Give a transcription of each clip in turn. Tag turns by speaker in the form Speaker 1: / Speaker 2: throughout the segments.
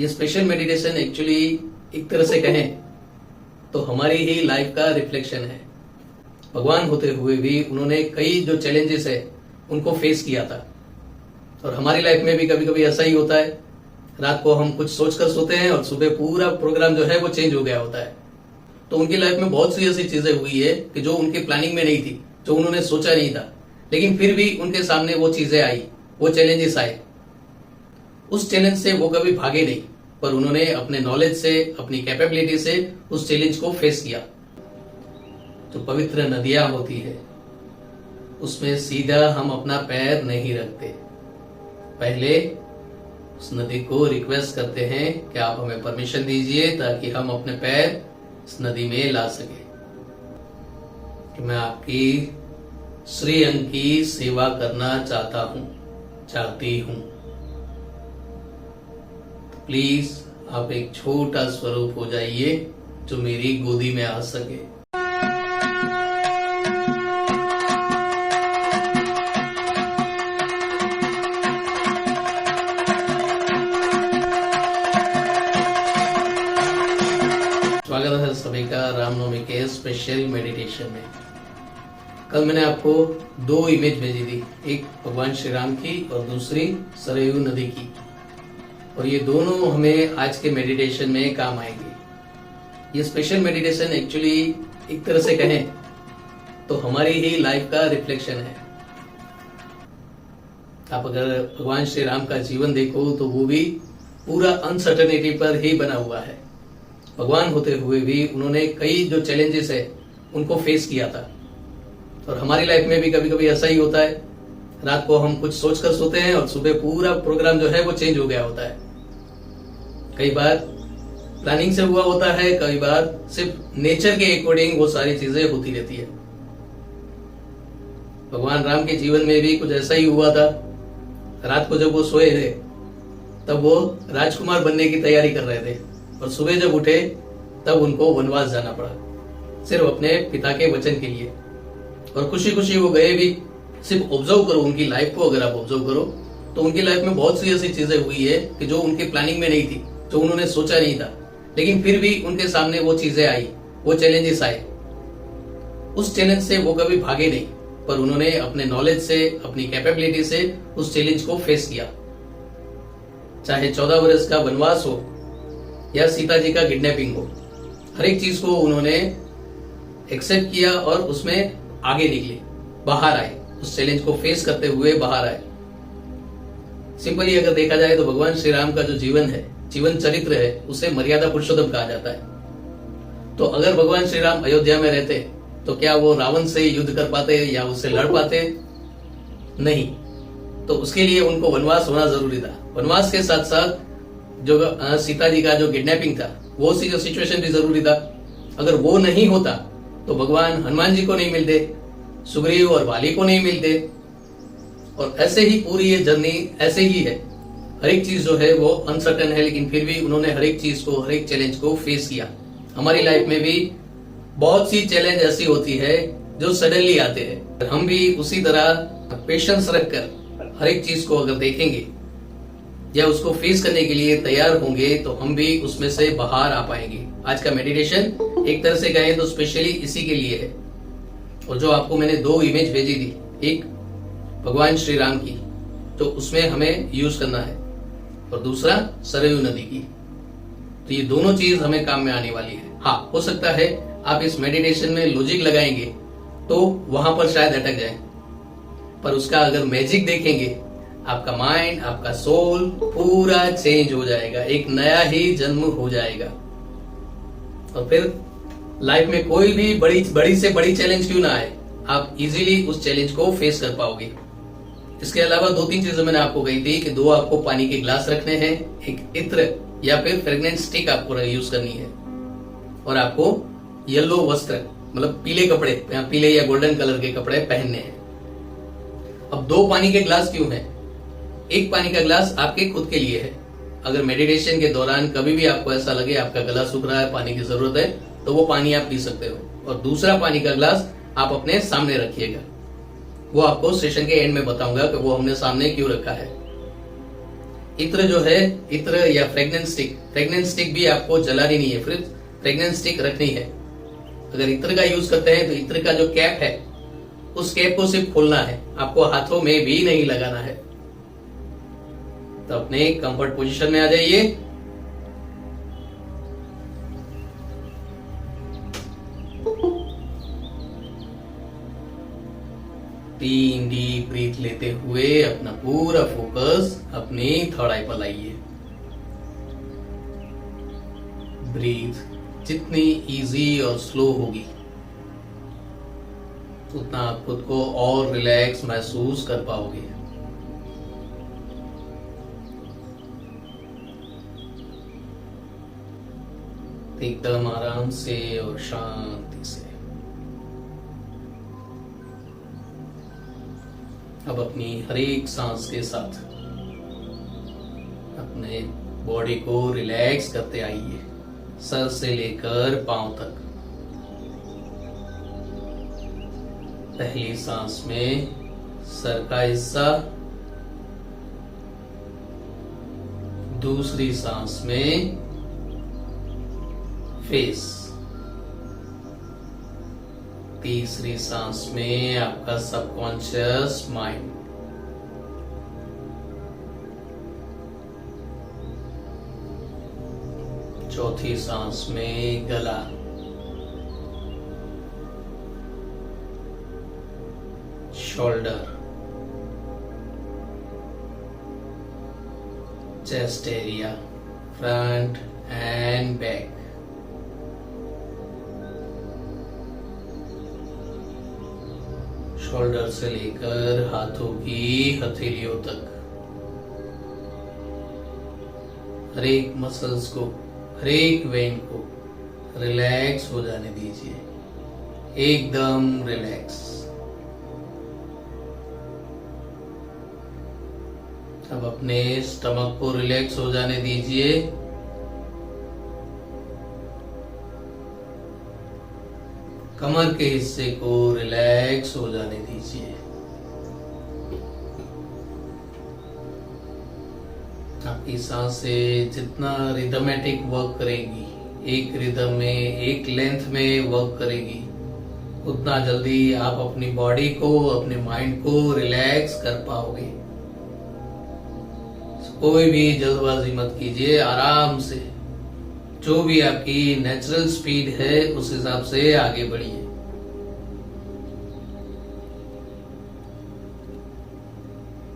Speaker 1: ये special meditation actually एक तरह से कहें तो हमारी ही लाइफ का रिफ्लेक्शन है। भगवान होते हुए भी उन्होंने कई जो चैलेंजेस है उनको फेस किया था, और हमारी लाइफ में भी कभी कभी ऐसा ही होता है। रात को हम कुछ सोचकर सोते हैं और सुबह पूरा प्रोग्राम जो है वो चेंज हो गया होता है। तो उनकी लाइफ में बहुत सी ऐसी चीजें हुई है कि जो उनके प्लानिंग में नहीं थी, जो उन्होंने सोचा नहीं था, लेकिन फिर भी उनके सामने वो चीजें आई, वो चैलेंजेस आए। उस चैलेंज से वो कभी भागे नहीं, पर उन्होंने अपने नॉलेज से, अपनी कैपेबिलिटी से उस चैलेंज को फेस किया। जो पवित्र नदियां होती है उसमें सीधा हम अपना पैर नहीं रखते। पहले उस नदी को रिक्वेस्ट करते हैं कि आप हमें परमिशन दीजिए ताकि हम अपने पैर इस नदी में ला सके, कि मैं आपकी श्री अंग की सेवा करना चाहती हूं। प्लीज आप एक छोटा स्वरूप हो जाइए जो मेरी गोदी में आ सके। स्वागत है सभी का रामनवमी के स्पेशल मेडिटेशन में। कल मैंने आपको दो इमेज भेजी थी, एक भगवान श्री राम की और दूसरी सरयू नदी की, और ये दोनों हमें आज के मेडिटेशन में काम आएंगे। ये स्पेशल मेडिटेशन एक्चुअली एक तरह से कहें तो हमारी ही लाइफ का रिफ्लेक्शन है। आप अगर भगवान श्री राम का जीवन देखो तो वो भी पूरा अनसर्टेनिटी पर ही बना हुआ है। भगवान होते हुए भी उन्होंने कई जो चैलेंजेस है उनको फेस किया था, और हमारी लाइफ में भी कभी कभी ऐसा ही होता है। रात को हम कुछ सोचकर सोते हैं और सुबह पूरा प्रोग्राम जो है वो चेंज हो गया होता है। कई बार प्लानिंग से हुआ होता है, कई बार सिर्फ नेचर के अकॉर्डिंग वो सारी चीजें होती रहती है। भगवान राम के जीवन में भी कुछ ऐसा ही हुआ था। रात को जब वो सोए थे तब वो राजकुमार बनने की तैयारी कर रहे थे, और सुबह जब उठे तब उनको वनवास जाना पड़ा, सिर्फ अपने पिता के वचन के लिए। और खुशी खुशी वो गए भी। सिर्फ ऑब्जर्व करो उनकी लाइफ को, अगर आप ऑब्जर्व करो तो उनकी लाइफ में बहुत सी ऐसी चीजें हुई है कि जो उनके प्लानिंग में नहीं थी, जो उन्होंने सोचा नहीं था, लेकिन फिर भी उनके सामने वो चीजें आई, वो चैलेंजेस आए। उस चैलेंज से वो कभी भागे नहीं, पर उन्होंने अपने नॉलेज से, अपनी कैपेबिलिटी से उस चैलेंज को फेस किया। चाहे 14 वर्ष का वनवास हो या सीता जी का किडनैपिंग हो, हर एक चीज को उन्होंने एक्सेप्ट किया और उसमें आगे निकले, बाहर आए, उस चैलेंज को फेस करते हुए बाहर आए। सिंपली अगर देखा जाए तो भगवान श्री राम का जो जीवन है, जीवन चरित्र है, उसे मर्यादा पुरुषोत्तम कहा जाता है। तो अगर भगवान श्री राम अयोध्या में रहते तो क्या वो रावण से युद्ध कर पाते या उससे लड़ पाते? नहीं। तो उसके लिए उनको वनवास होना जरूरी था। वनवास के साथ साथ जो सीता जी का जो किडनैपिंग था, वो सिचुएशन भी जरूरी था। अगर वो नहीं होता तो भगवान हनुमान जी को नहीं मिलते, सुग्रीव और वाली को नहीं मिलते, और ऐसे ही पूरी ये जर्नी ऐसे ही है। हर एक चीज जो है वो अनसर्टेन है, लेकिन फिर भी उन्होंने हर एक चीज को, हर एक चैलेंज को फेस किया। हमारी लाइफ में भी बहुत सी चैलेंज ऐसी होती है जो सडनली आते हैं। हम भी उसी तरह पेशेंस रखकर हर एक चीज को अगर देखेंगे या उसको फेस करने के लिए तैयार होंगे तो हम भी उसमें से बाहर आ पाएंगे। आज का मेडिटेशन एक तरह से कहें तो स्पेशली इसी के लिए है। और जो आपको मैंने दो इमेज भेजी थी, एक भगवान श्री राम की, तो उसमें हमें यूज करना है, और दूसरा सरयू नदी की। तो ये दोनों चीज हमें काम में आने वाली है। हाँ, हो सकता है आप इस मेडिटेशन में लॉजिक लगाएंगे तो वहां पर शायद अटक जाए, पर उसका अगर मैजिक देखेंगे, आपका माइंड, आपका सोल पूरा चेंज हो जाएगा, एक नया ही जन्म हो जाएगा। और फिर लाइफ में कोई भी बड़ी से बड़ी चैलेंज क्यों ना आए, आप इजीली उस चैलेंज को फेस कर पाओगे। इसके अलावा दो तीन चीजें मैंने आपको कही थी कि दो आपको पानी के ग्लास रखने हैं, एक इत्र या फिर फ्रेग्रेंस स्टिक आपको यूज करनी है, और आपको येलो वस्त्र, मतलब पीले कपड़े, पीले या गोल्डन कलर के कपड़े पहनने हैं। अब दो पानी के ग्लास क्यों है? एक पानी का ग्लास आपके खुद के लिए है। अगर मेडिटेशन के दौरान कभी भी आपको ऐसा लगे आपका गला सूख रहा है, पानी की जरूरत है, तो वो पानी आप पी सकते हो। और दूसरा पानी का ग्लास आप अपने सामने रखिएगा। वो आपको सेशन के एंड में बताऊंगा कि वो हमने सामने क्यों रखा है। इत्र जो है, इत्र या फ्रेग्नेंस स्टिक भी आपको जलानी नहीं है, फिर फ्रेग्नेंस स्टिक रखनी है। अगर इत्र का यूज करते हैं तो इत्र का जो कैप है उस कैप को सिर्फ खोलना है, आपको हाथों में भी नहीं लगाना है। तो अपने कंफर्ट पोजीशन में आ जाइए। तीन डीप ब्रीथ लेते हुए अपना पूरा फोकस अपनी थर्ड आई पर लाइए। ब्रीथ जितनी इजी और स्लो होगी उतना आप खुद को और रिलैक्स महसूस कर पाओगे। एकदम आराम से और शांति से। अब अपनी हर एक सांस के साथ अपने बॉडी को रिलैक्स करते आइए, सर से लेकर पांव तक। पहली सांस में सर का हिस्सा, दूसरी सांस में फेस, तीसरी सांस में आपका सबकॉन्शियस माइंड, चौथी सांस में गला, shoulder, chest area, front end back, shoulder से लेकर हाथों की हथेलियों तक। हर एक मसल्स को, हर एक वेन को रिलैक्स हो जाने दीजिए, एकदम रिलैक्स। अब अपने स्टमक को रिलैक्स हो जाने दीजिए। कमर के हिस्से को रिलैक्स हो जाने दीजिए। आपकी सांसें जितना रिदमेटिक वर्क करेगी, एक रिदम में, एक लेंथ में वर्क करेगी, उतना जल्दी आप अपनी बॉडी को, अपने माइंड को रिलैक्स कर पाओगे। कोई भी जल्दबाजी मत कीजिए, आराम से जो भी आपकी नेचुरल स्पीड है उस हिसाब से आगे बढ़िए।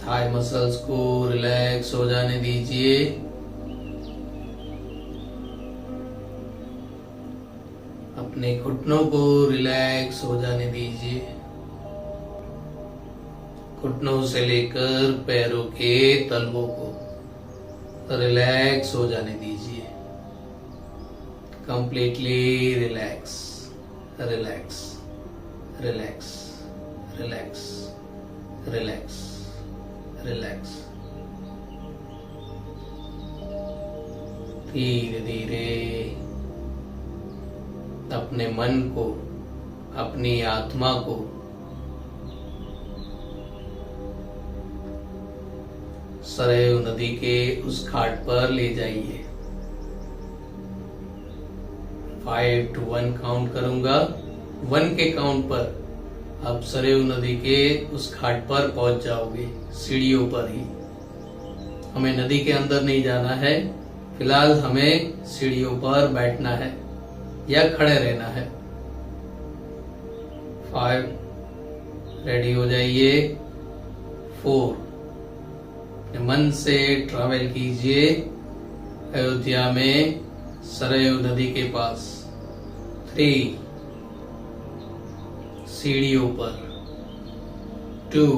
Speaker 1: थाई मसल्स को रिलैक्स हो जाने दीजिए। अपने घुटनों को रिलैक्स हो जाने दीजिए। घुटनों से लेकर पैरों के तलवों को रिलैक्स हो जाने दीजिए। Completely relax, relax, relax, relax, relax, relax. धीरे धीरे अपने मन को, अपनी आत्मा को सरयू नदी के उस घाट पर ले जाइए। 5 to 1 काउंट करूंगा। 1 के काउंट पर आप सरयू नदी के उस घाट पर पहुंच जाओगे, सीढ़ियों पर ही। हमें नदी के अंदर नहीं जाना है, फिलहाल हमें सीढ़ियों पर बैठना है या खड़े रहना है। 5, रेडी हो जाइए। 4, मन से ट्रैवल कीजिए अयोध्या में सरयू नदी के पास। 3, सीढ़ियों पर। 2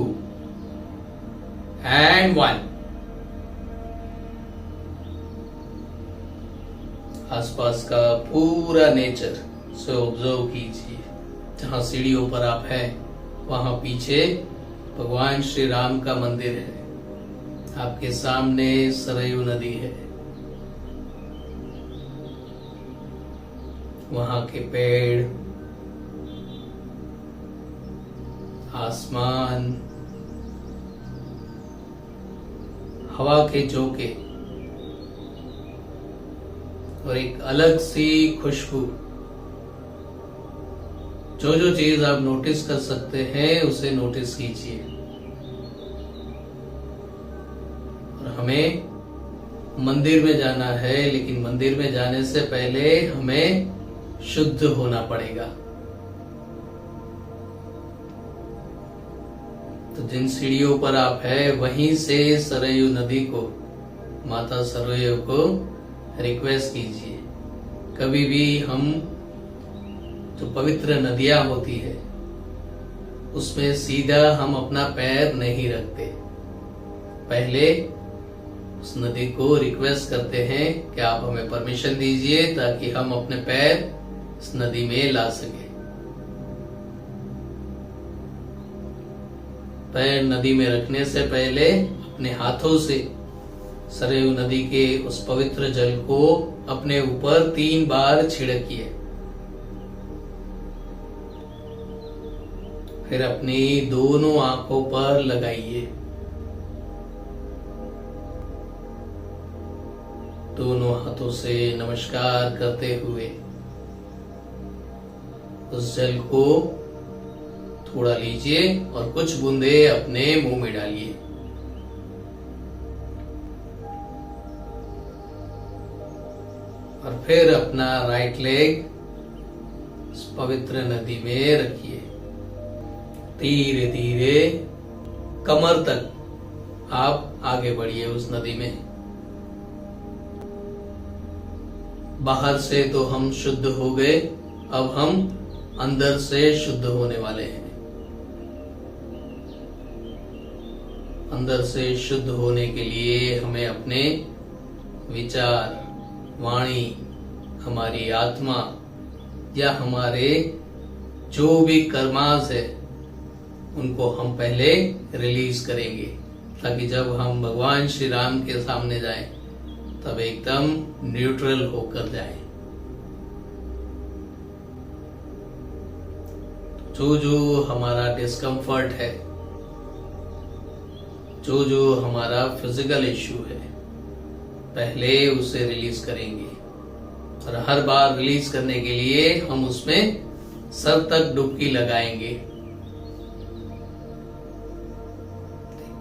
Speaker 1: and 1। आसपास का पूरा नेचर से ऑब्जर्व कीजिए। जहां सीढ़ियों पर आप हैं वहां पीछे भगवान श्री राम का मंदिर है, आपके सामने सरयू नदी है, वहां के पेड़, आसमान, हवा के झोंके और एक अलग सी खुशबू, जो जो चीज आप नोटिस कर सकते हैं उसे नोटिस कीजिए। और हमें मंदिर में जाना है, लेकिन मंदिर में जाने से पहले हमें शुद्ध होना पड़ेगा। तो जिन सीढ़ियों पर आप हैं वहीं से सरयू नदी को, माता सरयू को रिक्वेस्ट कीजिए। कभी भी हम जो पवित्र नदियां होती है उसमें सीधा हम अपना पैर नहीं रखते, पहले उस नदी को रिक्वेस्ट करते हैं कि आप हमें परमिशन दीजिए ताकि हम अपने पैर इस नदी में ला सके। पैर नदी में रखने से पहले अपने हाथों से सरयू नदी के उस पवित्र जल को अपने ऊपर 3 बार छिड़किए। फिर अपनी दोनों आंखों पर लगाइए। दोनों हाथों से नमस्कार करते हुए उस जल को थोड़ा लीजिए और कुछ बूंदे अपने मुंह में डालिए। और फिर अपना राइट लेग इस पवित्र नदी में रखिए। धीरे धीरे कमर तक आप आगे बढ़िए उस नदी में। बाहर से तो हम शुद्ध हो गए, अब हम अंदर से शुद्ध होने वाले हैं। अंदर से शुद्ध होने के लिए हमें अपने विचार, वाणी, हमारी आत्मा या हमारे जो भी कर्मास है उनको हम पहले रिलीज करेंगे, ताकि जब हम भगवान श्री राम के सामने जाएं तब एकदम न्यूट्रल होकर जाएं। जो जो हमारा डिस्कम्फर्ट है, जो जो हमारा फिजिकल इश्यू है, पहले उसे रिलीज करेंगे। और हर बार रिलीज करने के लिए हम उसमें सर तक डुबकी लगाएंगे।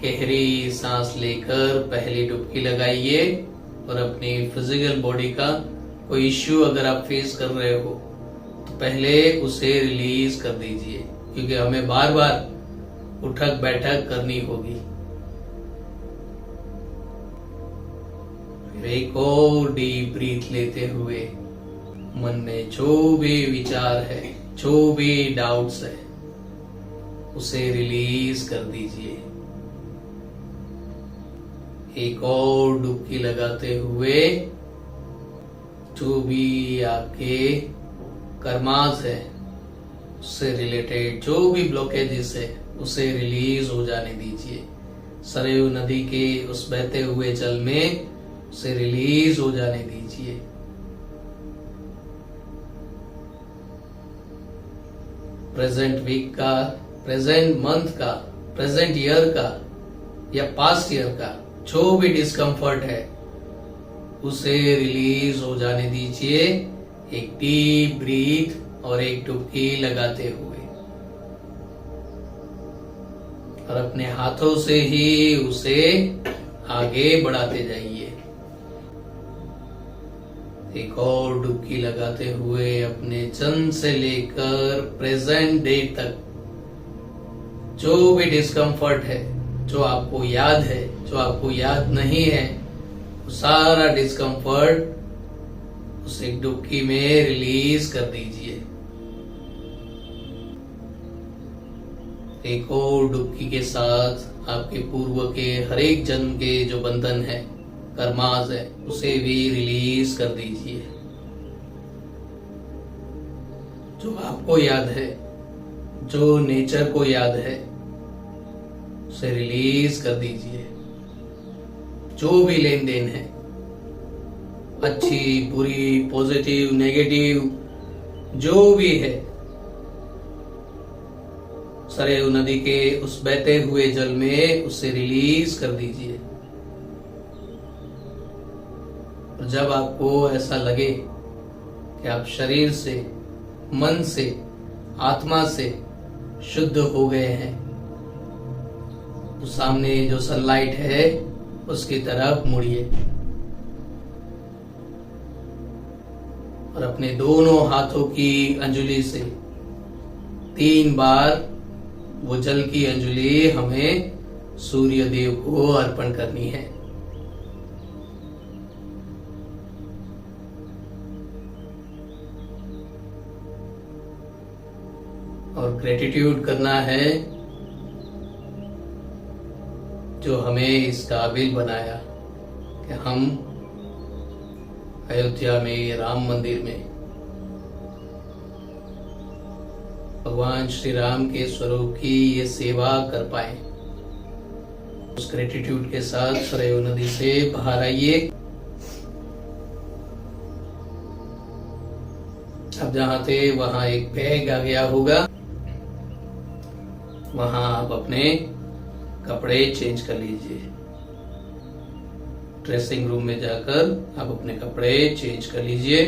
Speaker 1: गहरी सांस लेकर पहली डुबकी लगाइए और अपनी फिजिकल बॉडी का कोई इश्यू अगर आप फेस कर रहे हो तो पहले उसे रिलीज कर दीजिए, क्योंकि हमें बार बार उठक बैठक करनी होगी। फिर एक और डीप ब्रीथ लेते हुए मन में जो भी विचार है, जो भी डाउट्स है, उसे रिलीज कर दीजिए। एक और डुबकी लगाते हुए जो भी आपके कर्मास है, उससे रिलेटेड जो भी ब्लॉकेजेस है उसे रिलीज हो जाने दीजिए। सरयू नदी के उस बहते हुए जल में उसे रिलीज हो जाने दीजिए। प्रेजेंट वीक का, प्रेजेंट मंथ का, प्रेजेंट ईयर का या पास्ट ईयर का जो भी डिस्कम्फर्ट है उसे रिलीज हो जाने दीजिए, एक डीप ब्रीथ और एक डुबकी लगाते हुए। और अपने हाथों से ही उसे आगे बढ़ाते जाइए। एक और डुबकी लगाते हुए अपने जन्म से लेकर प्रेजेंट डे तक जो भी डिस्कम्फर्ट है, जो आपको याद है, जो आपको याद नहीं है, वो सारा डिस्कम्फर्ट उस एक डुबकी में रिलीज कर दीजिए। एक और डुबकी के साथ आपके पूर्व के हर एक जन्म के जो बंधन है, कर्मास है, उसे भी रिलीज कर दीजिए। जो आपको याद है, जो नेचर को याद है, उसे रिलीज कर दीजिए। जो भी लेन देन है, अच्छी बुरी, पॉजिटिव, नेगेटिव, जो भी है, सरयू नदी के उस बहते हुए जल में उसे रिलीज कर दीजिए। और जब आपको ऐसा लगे कि आप शरीर से, मन से, आत्मा से शुद्ध हो गए हैं, तो सामने जो सनलाइट है उसकी तरफ मुड़िए और अपने दोनों हाथों की अंजुली से 3 बार वो जल की अंजुलि हमें सूर्य देव को अर्पण करनी है। और ग्रेटिट्यूड करना है जो हमें इस काबिल बनाया कि हम अयोध्या में राम मंदिर में भगवान श्री राम के स्वरूप की ये सेवा कर पाए। उस ग्रेटिट्यूड के साथ सरयू नदी से बाहर आइए। अब जहां थे वहां एक बैग आ गया होगा, वहां आप अपने कपड़े चेंज कर लीजिए। ड्रेसिंग रूम में जाकर आप अपने कपड़े चेंज कर लीजिए।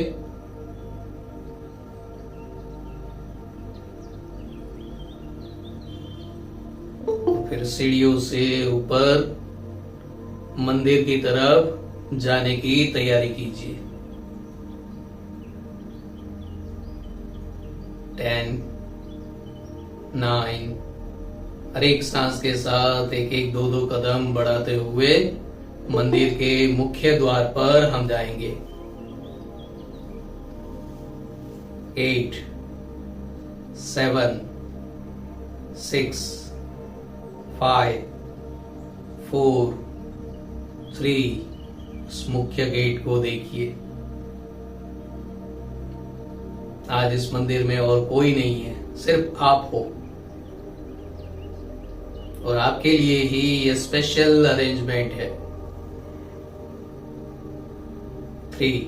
Speaker 1: फिर सीढ़ियों से ऊपर मंदिर की तरफ जाने की तैयारी कीजिए। 10, 9, हर एक सांस के साथ एक एक 2-2 कदम बढ़ाते हुए मंदिर के मुख्य द्वार पर हम जाएंगे। 8, 7, 6, 5, 4, 3, इस मुख्य गेट को देखिए। आज इस मंदिर में और कोई नहीं है, सिर्फ आप हो और आपके लिए ही ये स्पेशल अरेंजमेंट है। 3,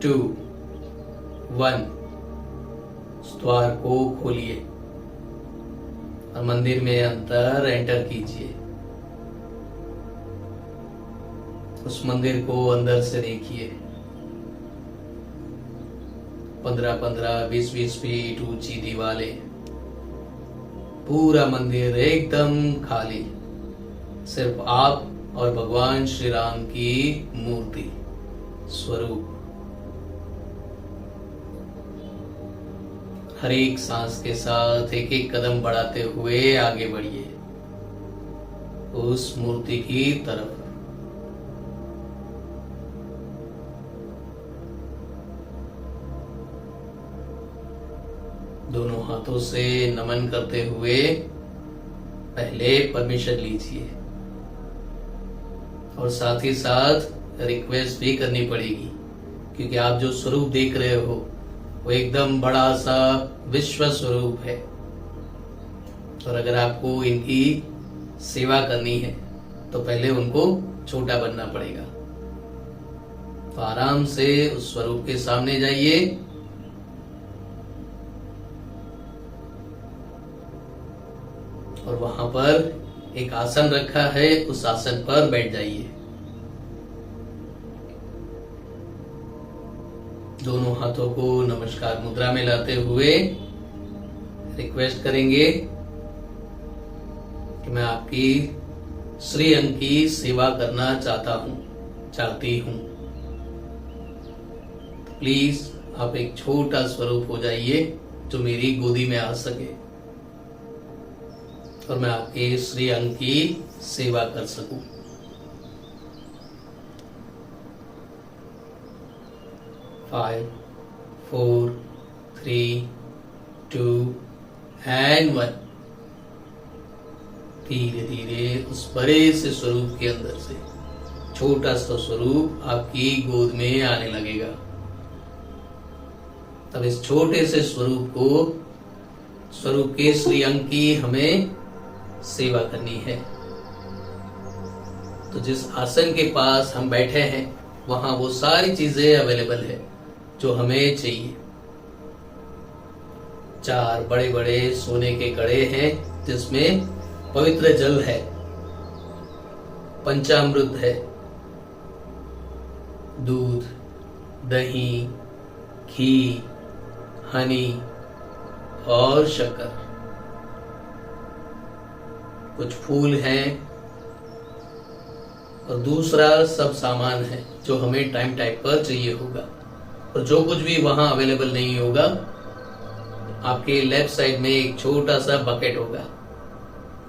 Speaker 1: 2, 1, द्वार को खोलिए और मंदिर में अंदर एंटर कीजिए। उस मंदिर को अंदर से देखिए। 15-15, 20-20 फीट ऊंची दीवारें, पूरा मंदिर एकदम खाली, सिर्फ आप और भगवान श्री राम की मूर्ति स्वरूप। हर एक सांस के साथ एक एक कदम बढ़ाते हुए आगे बढ़िए उस मूर्ति की तरफ। दोनों हाथों से नमन करते हुए पहले परमिशन लीजिए और साथ ही साथ रिक्वेस्ट भी करनी पड़ेगी, क्योंकि आप जो स्वरूप देख रहे हो वो एकदम बड़ा सा विश्व स्वरूप है और अगर आपको इनकी सेवा करनी है तो पहले उनको छोटा बनना पड़ेगा। तो आराम से उस स्वरूप के सामने जाइए और वहां पर एक आसन रखा है, उस आसन पर बैठ जाइए। दोनों हाथों को नमस्कार मुद्रा में लाते हुए रिक्वेस्ट करेंगे कि मैं आपकी श्री अंग की सेवा करना चाहती हूं। तो प्लीज आप एक छोटा स्वरूप हो जाइए जो मेरी गोदी में आ सके और मैं आपके श्री अंग की सेवा कर सकूं। 5, 4, 3, 2 and 1। धीरे धीरे उस बड़े से स्वरूप के अंदर से छोटा सा स्वरूप आपकी गोद में आने लगेगा। तब इस छोटे से स्वरूप के श्री अंग की हमें सेवा करनी है। तो जिस आसन के पास हम बैठे हैं वहां वो सारी चीजें अवेलेबल है जो हमें चाहिए। 4 बड़े बड़े सोने के कड़े हैं जिसमें पवित्र जल है, पंचामृत है, दूध, दही, घी, हनी और शक्कर। कुछ फूल हैं और दूसरा सब सामान है जो हमें टाइम पर चाहिए होगा। और जो कुछ भी वहां अवेलेबल नहीं होगा, आपके लेफ्ट साइड में एक छोटा सा बकेट होगा,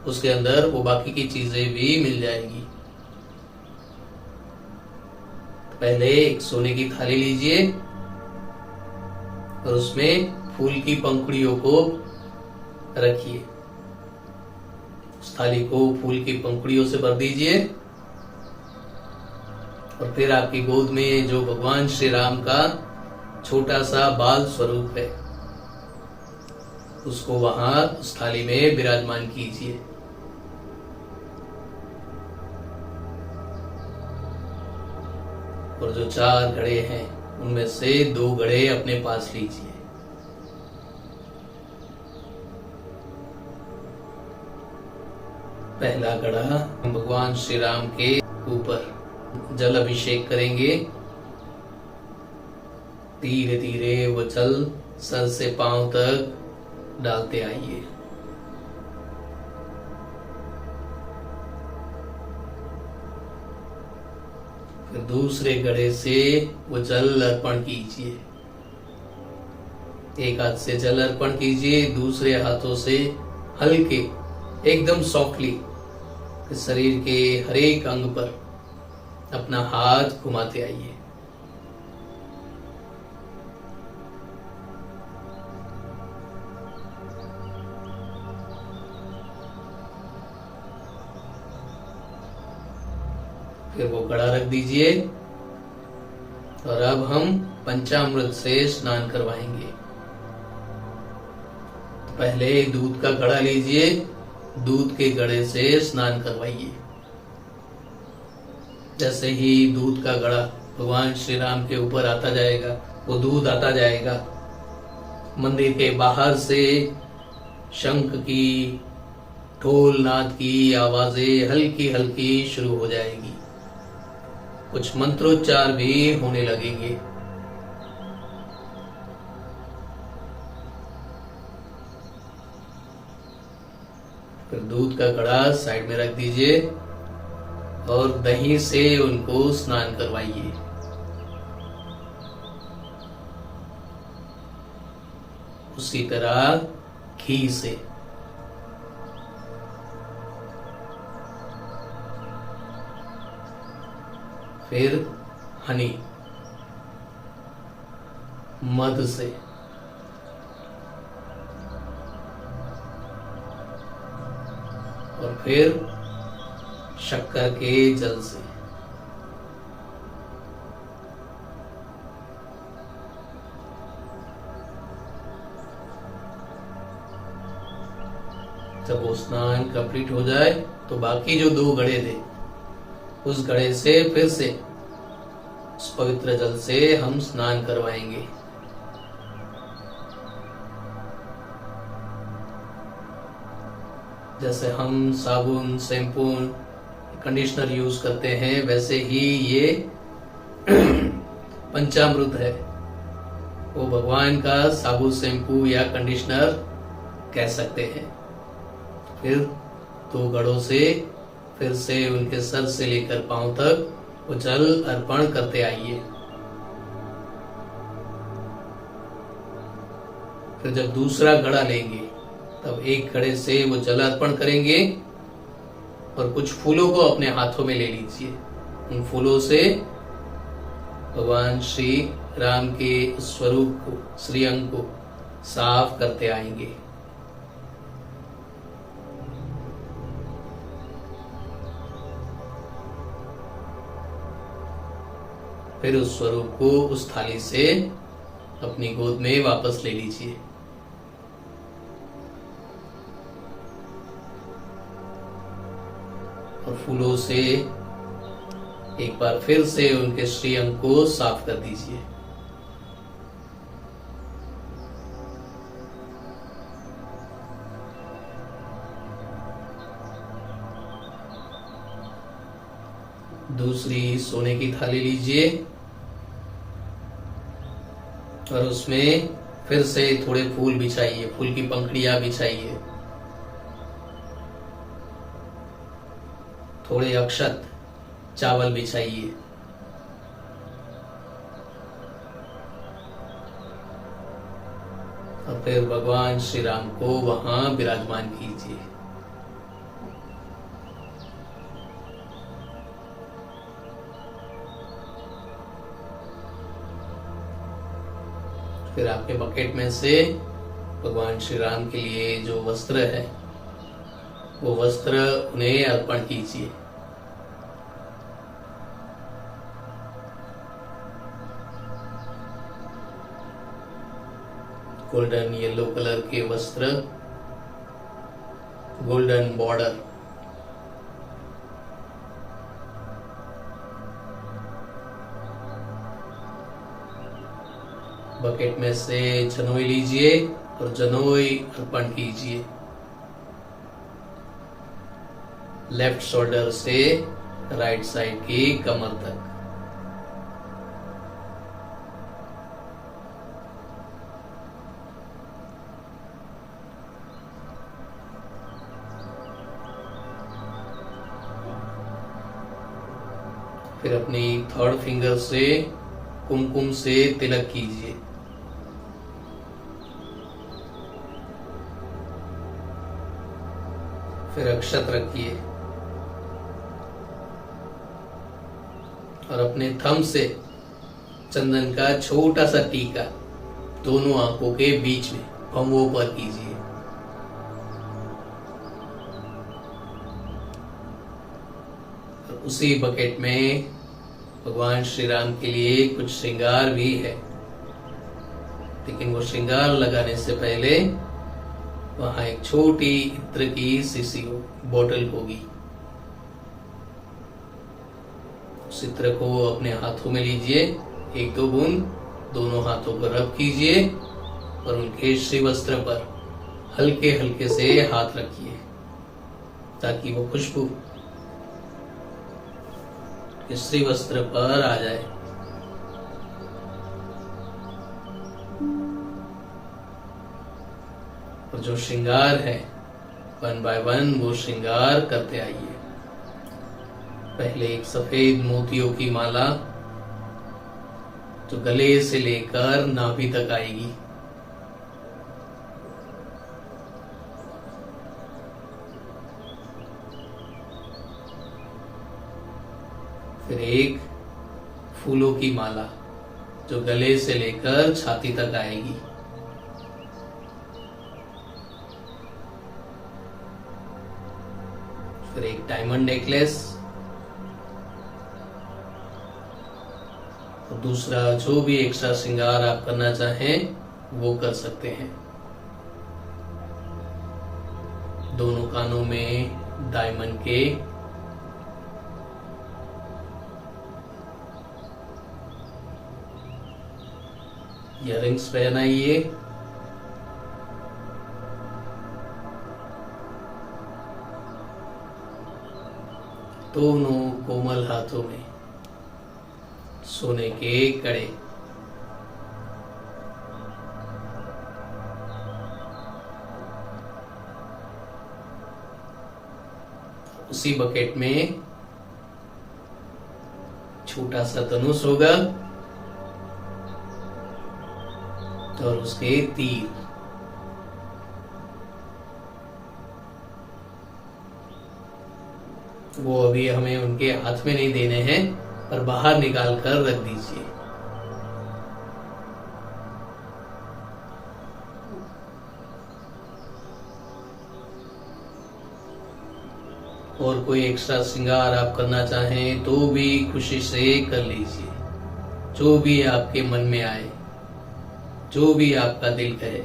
Speaker 1: उसके अंदर वो बाकी की चीजें भी मिल जाएगी। पहले एक सोने की थाली लीजिए और उसमें फूल की पंखुड़ियों को रखिए। उस थाली को फूल की पंखुड़ियों से भर दीजिए और फिर आपकी गोद में जो भगवान श्री राम का छोटा सा बाल स्वरूप है, उसको वहां उस थाली में विराजमान कीजिए। और जो 4 घड़े हैं उनमें से 2 घड़े अपने पास लीजिए। पहला घड़ा हम भगवान श्री राम के ऊपर जल अभिषेक करेंगे। धीरे धीरे वो जल सर से पांव तक डालते आइए। फिर दूसरे घड़े से वो जल अर्पण कीजिए। एक हाथ से जल अर्पण कीजिए, दूसरे हाथों से हल्के एकदम सॉफ्टली शरीर के हर एक अंग पर अपना हाथ घुमाते आइए। फिर वो घड़ा रख दीजिए और अब हम पंचामृत से स्नान करवाएंगे। तो पहले दूध का घड़ा लीजिए, दूध के घड़े से स्नान करवाइए। जैसे ही दूध का घड़ा भगवान श्री राम के ऊपर आता जाएगा, वो दूध आता जाएगा, मंदिर के बाहर से शंख की, ढोलनाद की आवाजें हल्की हल्की शुरू हो जाएगी। कुछ मंत्रोच्चार भी होने लगेंगे। फिर दूध का घड़ा साइड में रख दीजिए और दही से उनको स्नान करवाइए। उसी तरह घी से, फिर हनी, मध से, और फिर शक्कर के जल से। जब वो स्नान कंप्लीट हो जाए तो बाकी जो 2 घड़े थे, उस घड़े से फिर से उस पवित्र जल से हम स्नान करवाएंगे। जैसे हम साबुन, शैम्पू, कंडीशनर यूज करते हैं, वैसे ही ये पंचामृत है। वो भगवान का साबुन, शैम्पू या कंडीशनर कह सकते हैं। फिर 2 घड़ों से फिर से उनके सर से लेकर पांव तक वो जल अर्पण करते आइए। फिर जब दूसरा घड़ा लेंगे तब एक घड़े से वो जल अर्पण करेंगे और कुछ फूलों को अपने हाथों में ले लीजिए। उन फूलों से भगवान श्री राम के स्वरूप को, श्रीअंग को साफ करते आएंगे। फिर उस स्वरूप को उस थाली से अपनी गोद में वापस ले लीजिए। और फूलों से एक बार फिर से उनके श्रीअंग को साफ कर दीजिए। दूसरी सोने की थाली लीजिए और उसमें फिर से थोड़े फूल बिछाइए, फूल की पंखुड़ियां बिछाइए, थोड़े अक्षत चावल बिछाइए, और फिर भगवान श्री राम को वहां विराजमान कीजिए। फिर आपके बकेट में से भगवान श्री राम के लिए जो वस्त्र है वो वस्त्र उन्हें अर्पण कीजिए। गोल्डन येलो कलर के वस्त्र, गोल्डन बॉर्डर, बकेट में से जनोई लीजिए और जनोई अर्पण कीजिए। लेफ्ट शोल्डर से राइट साइड की कमर तक। फिर अपनी थर्ड फिंगर से कुमकुम से तिलक कीजिए। फिर अक्षत रखिए और अपने थंब से चंदन का छोटा सा टीका दोनों आंखों के बीच में भंवों पर कीजिए। और उसी बकेट में भगवान श्री राम के लिए कुछ श्रृंगार भी है, लेकिन वो श्रृंगार लगाने से पहले वहां एक छोटी इत्र की शीशी बोतल होगी। उस इत्र को अपने हाथों में लीजिए, एक दो बूंद दोनों हाथों पर रब कीजिए और उनके श्री वस्त्र पर हल्के हल्के से हाथ रखिए ताकि वो खुशबू श्री वस्त्र पर आ जाए। और जो श्रृंगार है 1 बाय 1 वो श्रृंगार करते आइए। पहले एक सफेद मोतियों की माला जो गले से लेकर नाभि तक आएगी। फिर एक फूलों की माला जो गले से लेकर छाती तक आएगी। फिर एक डायमंड नेकलेस और दूसरा जो भी एक्स्ट्रा श्रृंगार आप करना चाहें वो कर सकते हैं। दोनों कानों में डायमंड के इयररिंग्स पहनाइए। दोनों कोमल हाथों में सोने के कड़े। उसी बकेट में छोटा सा धनुष होगा और उसके तीर। वो अभी हमें उनके हाथ में नहीं देने हैं, पर बाहर निकाल कर रख दीजिए। और कोई एक्स्ट्रा श्रृंगार आप करना चाहें तो भी खुशी से कर लीजिए, जो भी आपके मन में आए, जो भी आपका दिल कहे।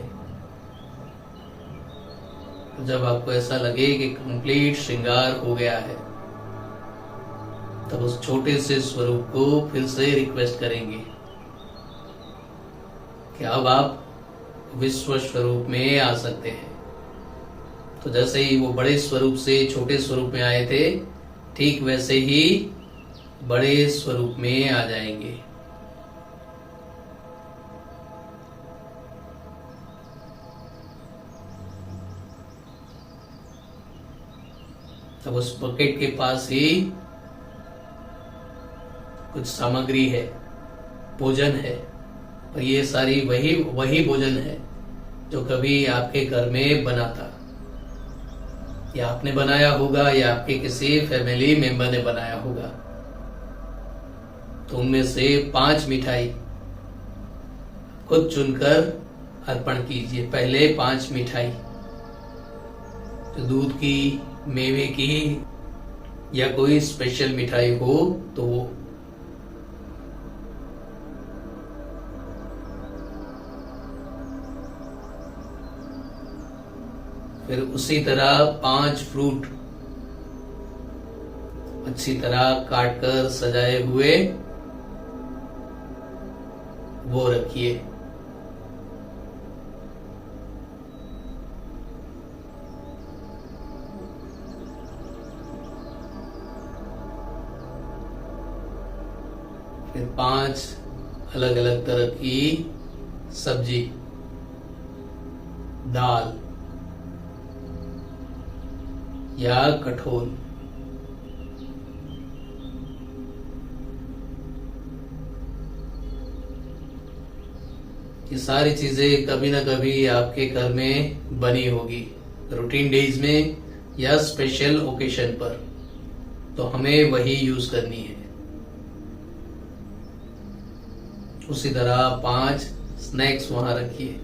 Speaker 1: जब आपको ऐसा लगे कि कंप्लीट श्रृंगार हो गया है, तब उस छोटे से स्वरूप को फिर से रिक्वेस्ट करेंगे कि अब आप विश्व स्वरूप में आ सकते हैं। तो जैसे ही वो बड़े स्वरूप से छोटे स्वरूप में आए थे, ठीक वैसे ही बड़े स्वरूप में आ जाएंगे। अब उस बकेट के पास ही कुछ सामग्री है, भोजन है, और ये सारी वही भोजन है जो कभी आपके घर में बना था, या आपने बनाया होगा या आपके किसी फैमिली मेंबर ने बनाया होगा। तो उनमें से 5 मिठाई खुद चुनकर अर्पण कीजिए। पहले 5 मिठाई, तो दूध की, मेवे की, या कोई स्पेशल मिठाई हो तो वो। फिर उसी तरह 5 फ्रूट अच्छी तरह काटकर सजाए हुए वो रखिए। फिर 5 अलग अलग तरह की सब्जी, दाल या कठोल, ये सारी चीजें कभी ना कभी आपके घर में बनी होगी, रूटीन डेज में या स्पेशल ओकेशन पर, तो हमें वही यूज करनी है। उसी तरह 5 स्नैक्स वहां रखिए,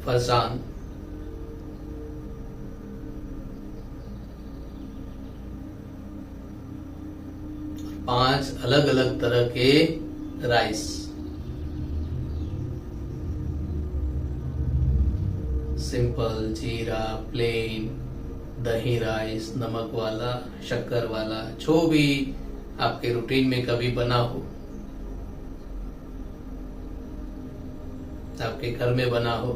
Speaker 1: फरसान, 5 अलग अलग तरह के राइस, सिंपल, जीरा, प्लेन, दही राइस, नमक वाला, शक्कर वाला, जो भी आपके रूटीन में कभी बना हो, आपके घर में बना हो।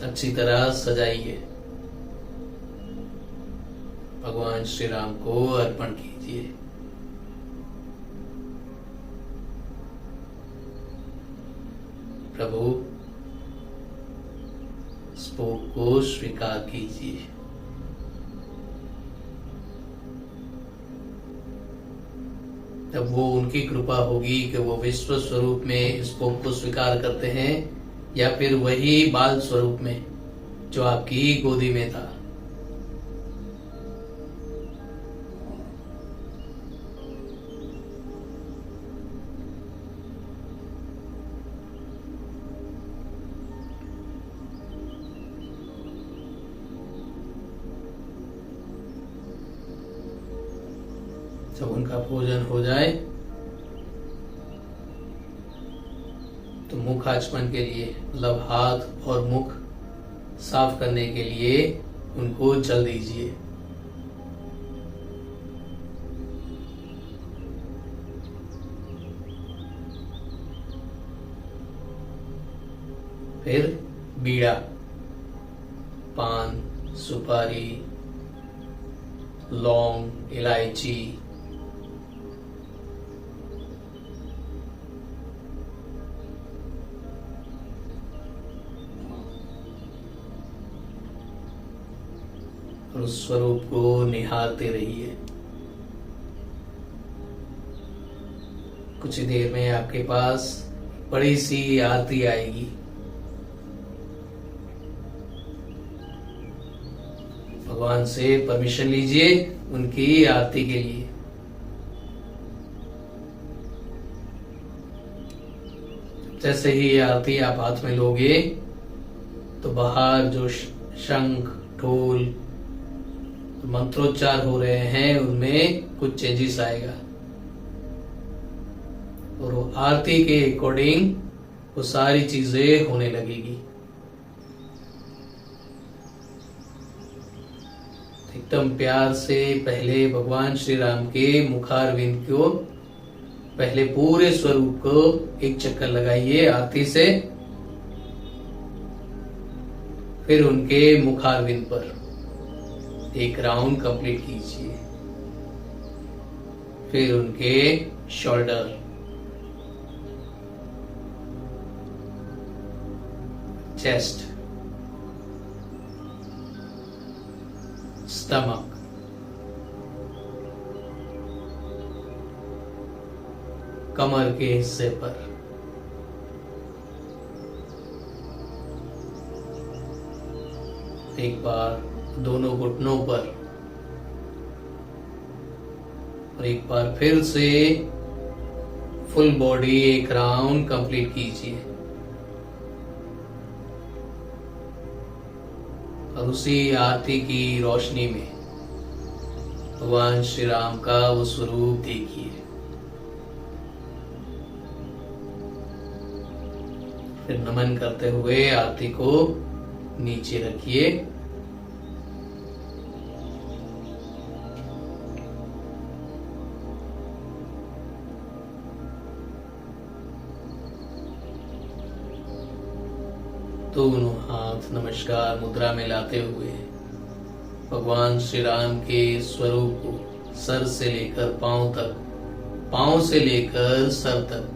Speaker 1: अच्छी तरह सजाइए, भगवान श्री राम को अर्पण कीजिए। प्रभु, इस भोग को स्वीकार कीजिए। तब वो उनकी कृपा होगी कि वो विश्व स्वरूप में इस भोग को स्वीकार करते हैं, या फिर वही बाल स्वरूप में जो आपकी गोदी में था। जब उनका भोजन हो जाए तो मुख आचमन के लिए, मतलब हाथ और मुख साफ करने के लिए उनको जल दीजिए। फिर बीड़ा, पान, सुपारी, लौंग, इलायची, और उस स्वरूप को निहारते रहिए। कुछ ही देर में आपके पास बड़ी सी आरती आएगी। भगवान से परमिशन लीजिए उनकी आरती के लिए। जैसे ही ये आरती आप हाथ में लोगे तो बाहर जो शंख, ढोल, मंत्रोच्चार हो रहे हैं उनमें कुछ चेंजेस आएगा, और वो आरती के अकॉर्डिंग वो सारी चीजें होने लगेगी। एकदम प्यार से पहले भगवान श्री राम के मुखारविंद को, पहले पूरे स्वरूप को एक चक्कर लगाइए आरती से, फिर उनके मुखारविंद पर एक राउंड कंप्लीट कीजिए। फिर उनके शोल्डर, चेस्ट, स्टमक, कमर के हिस्से पर, एक बार दोनों घुटनों पर, और एक बार फिर से फुल बॉडी एक राउंड कंप्लीट कीजिए। और उसी आरती की रोशनी में भगवान श्री राम का वो स्वरूप देखिए। फिर नमन करते हुए आरती को नीचे रखिए। दोनों हाथ नमस्कार मुद्रा में लाते हुए भगवान श्री राम के स्वरूप को सर से लेकर पांव तक, पांव से लेकर सर तक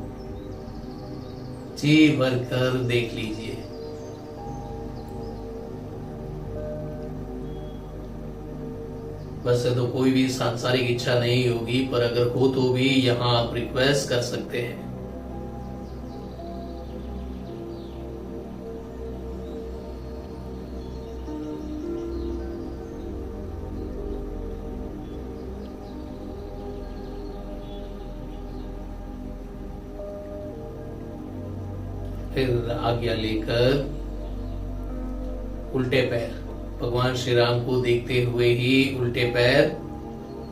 Speaker 1: जी भर कर देख लीजिए। वैसे तो कोई भी सांसारिक इच्छा नहीं होगी, पर अगर हो तो भी यहाँ आप रिक्वेस्ट कर सकते हैं। फिर आज्ञा लेकर उल्टे पैर भगवान श्री राम को देखते हुए ही उल्टे पैर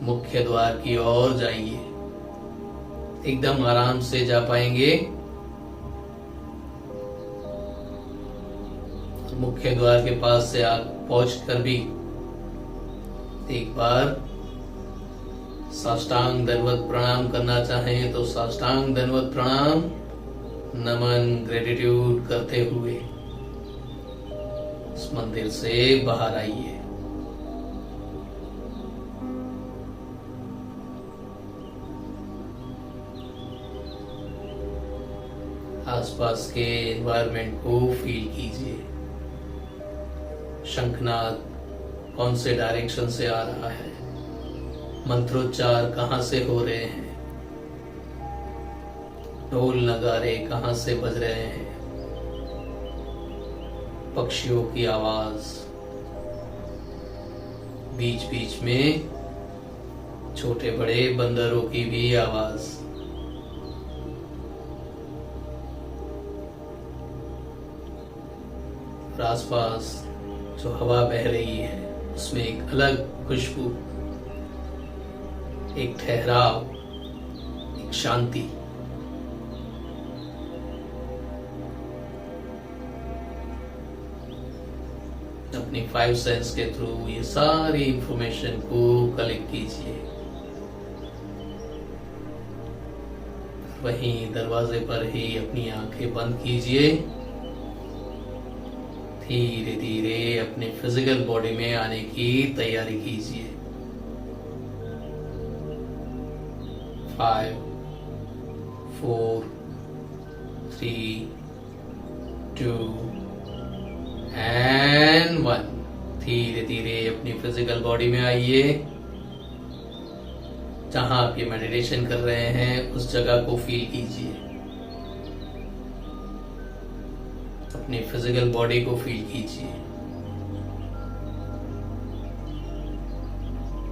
Speaker 1: मुख्य द्वार की ओर जाइए। एकदम आराम से जा पाएंगे। मुख्य द्वार के पास से आप पहुंचकर भी एक बार साष्टांग दंडवत प्रणाम करना चाहें तो साष्टांग दंडवत प्रणाम, नमन, ग्रेटिट्यूड करते हुए इस मंदिर से बाहर आइए। आसपास के एनवायरनमेंट को फील कीजिए। शंखनाद कौन से डायरेक्शन से आ रहा है, मंत्रोच्चार कहां से हो रहे हैं, ढोल नगारे कहां से बज रहे हैं, पक्षियों की आवाज, बीच बीच में छोटे बड़े बंदरों की भी आवाज। और आसपास जो हवा बह रही है उसमें एक अलग खुशबू, एक ठहराव, एक शांति। अपनी 5 सेंस के थ्रू ये सारी इंफॉर्मेशन को कलेक्ट कीजिए। वहीं दरवाजे पर ही अपनी आंखें बंद कीजिए। धीरे धीरे अपने फिजिकल बॉडी में आने की तैयारी कीजिए। 5, 4, 3, 2 and 1। धीरे धीरे अपनी फिजिकल बॉडी में आइए। जहां आप ये मेडिटेशन कर रहे हैं उस जगह को फील कीजिए। अपनी फिजिकल बॉडी को फील कीजिए।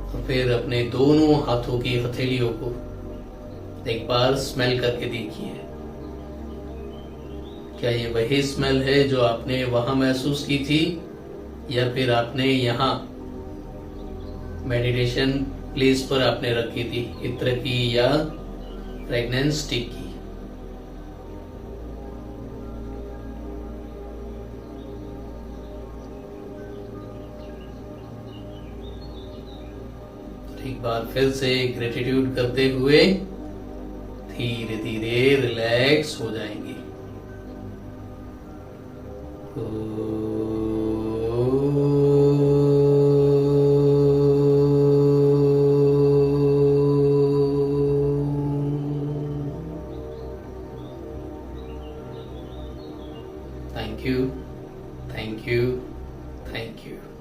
Speaker 1: और फिर अपने दोनों हाथों की हथेलियों को एक बार स्मेल करके देखिए। क्या ये वही स्मेल है जो आपने वहां महसूस की थी, या फिर आपने यहाँ मेडिटेशन प्लेस पर आपने रखी थी, इत्र की या फ्रेग्रेंस स्टिक की? एक बार फिर से ग्रेटिट्यूड करते हुए धीरे धीरे रिलैक्स हो जाएंगे। Thank you, thank you, thank you.